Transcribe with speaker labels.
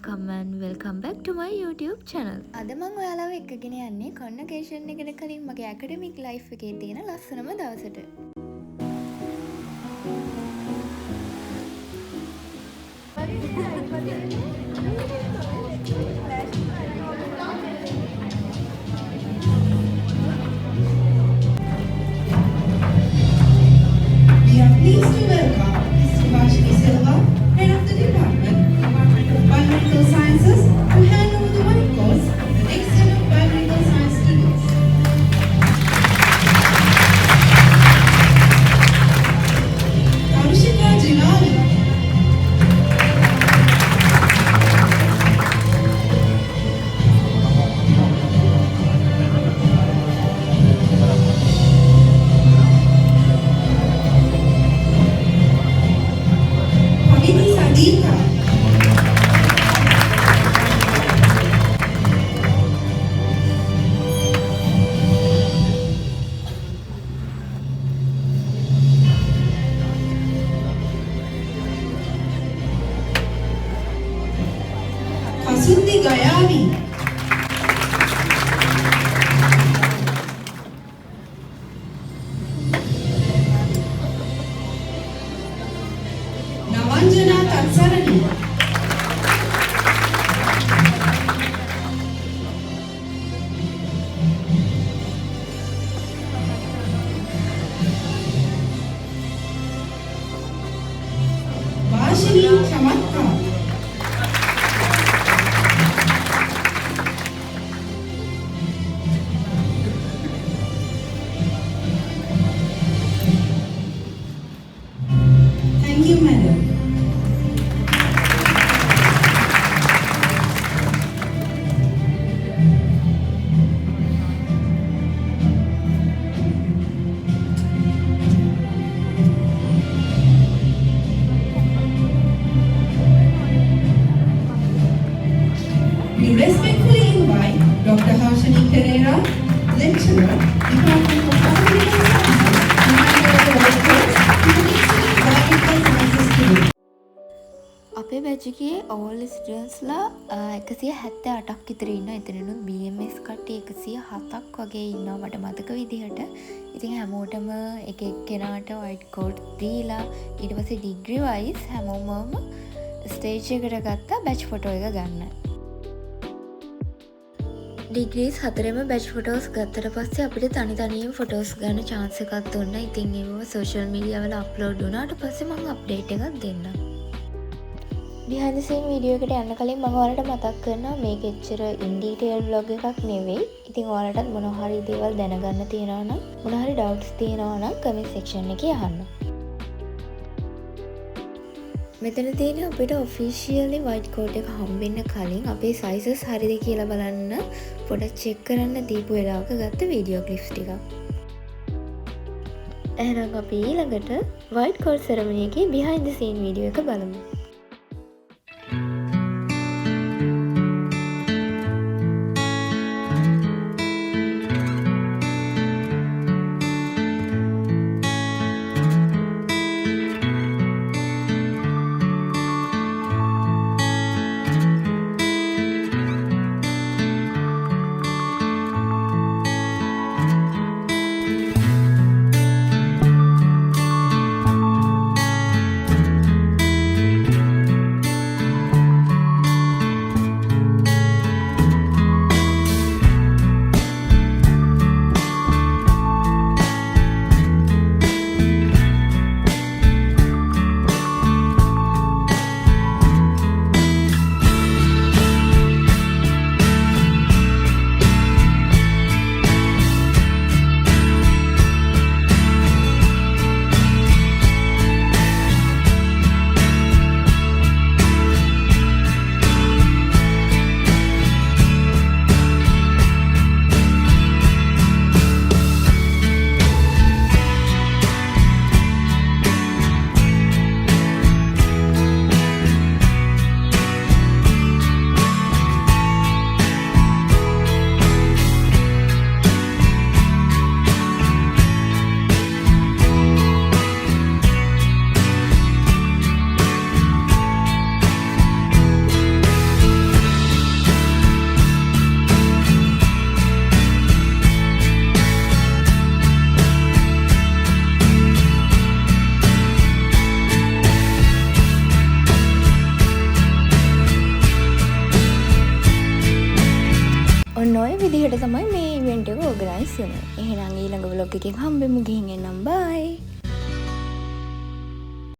Speaker 1: welcome and welcome back to my YouTube channel.
Speaker 2: අද මං ඔයාලව එක්කගෙන යන්නේ කොන්නකේෂන් එකට කලින් මගේ ඇකඩමික් ලයිෆ් එකේ තියෙන ලස්සනම දවසට.
Speaker 3: We are pleased to welcome Ms. Subhashini Silva, Head of the Department of Biomedical Sciences, to hand over the white course to the next set of biomedical science students. Karushika Jinali. Paviti Sadika. Kasundi Gayavi. Navanjana Tatsarani. Vashini Chamatkar. Thank you, madam. We respectfully invite Dr. Harshini Pereira, lecturer, Department of Biomedical Sciences, to hand over the white course to the next set of biomedical sciences students.
Speaker 2: අපේ batch එකේ all ස්ටුඩන්ට්ස්ලා 178ක් විතර ඉන්නවා. එතනනුත් BMS කට්ටිය 107ක් වගේ ඉන්නවා මට මතක විදිහට. ඉතින් හැමෝටම එක එක්කෙනාට white coat දීලා ඊට පස්සේ degree wise හැමෝමම ස්ටේජ් එකට ගත්තා බැච් ෆොටෝ එක ගන්න. ඩිග්‍රීස් 4ම බැච් ෆොටෝස් ගත්තට පස්සේ අපිට තනි තනියෙන් ෆොටෝස් ගන්න chance එකක් දුන්නා. ඉතින් ඒව social media වල අප්ලෝඩ් වුණාට පස්සේ මම අප්ඩේට් එකක් දෙන්නම්. behind the scene වීඩියෝ එකට යන්න කලින් මම ඔයාලට මතක් කරනවා මේක එච්චර in detail vlog එකක් නෙවෙයි. ඉතින් ඔයාලටත් මොන හරි දේවල් දැනගන්න තියෙනවා නම් මොන හරි doubts තියෙනවා නම් comment section එකේ අහන්න. මෙතන තියෙන අපිට officially white coat එක හම්බෙන්න කලින් අපේ sizes හරිද කියලා බලන්න පොඩ්ඩක් check කරන්න දීපු වෙලාවක ගත්ත වීඩියෝ clips ටිකක්. එහෙනම් අපි ඊළඟට white coat ceremony එකේ behind the scene වීඩියෝ එක බලමු. විදිහට තමයි මේ ඉවෙන්ට් එක ඕගනයිස් වුනේ. එහෙනම් ඊළඟ vlog එකෙන් හම්බෙමු. ගිහින් එන්නම්. බයි.